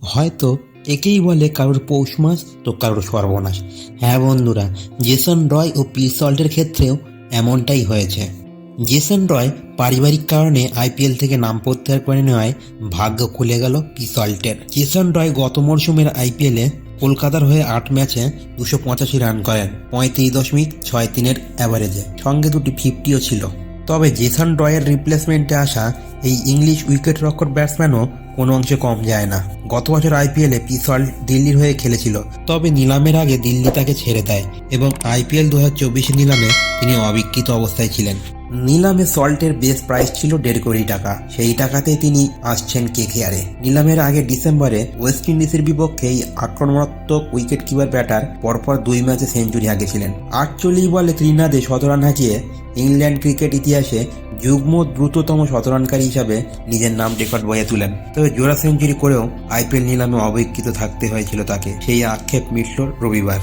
হয়তো একেই বলে কারোর পৌষ মাস তো কারোর সর্বনাশ। হ্যাঁ বন্ধুরা, জেসন রয় ও পি সল্টের ক্ষেত্রেও এমনটাই হয়েছে। জেসন রয় পারিবারিক কারণে আইপিএল থেকে নাম প্রত্যাহার করে নেওয়ায় ভাগ্য খুলে গেল পি সল্টের। জেসন রয় গত মরশুমের আইপিএলে কলকাতার হয়ে 8 ম্যাচে 285 রান করেন 35.63-এর অ্যাভারেজে, সঙ্গে দুটি 50ও ছিল। তবে জেসন রয়ের রিপ্লেসমেন্টে আসা এই ইংলিশ উইকেটরক্ষক ব্যাটসম্যানও কোনো অংশে কম যায় না। গত বছর আইপিএলে পি সল্ট দিল্লির হয়ে খেলেছিল, তবে নিলামের আগে দিল্লি তাকে ছেড়ে দেয় এবং আইপিএল 2024 নিলামে তিনি অবিক্রিত অবস্থায় ছিলেন। নিলামে সল্টের বেস প্রাইস ছিল 1.5 কোটি টাকা, সেই টাকাতেই তিনি আসছেন কেকেআরে। নিলামের আগে ডিসেম্বরে ওয়েস্ট ইন্ডিজের বিপক্ষে এই আক্রমণাত্মক উইকেট কিপার ব্যাটার পরপর 2 ম্যাচে সেঞ্চুরি হাঁকিয়েছিলেন। 48 বলে ত্রিনাদে 17 রান হাঁকিয়ে ইংল্যান্ড ক্রিকেট ইতিহাসে যুগ্ম দ্রুততম শতরানকারী হিসাবে নিজের নাম রেকর্ড বয়ে তুলেন। তবে জোড়া সেঞ্চুরি করেও আইপিএল নিলামে অবিক্রিত থাকতে হয়েছিল তাকে, সেই আক্ষেপ মিটল রবিবার।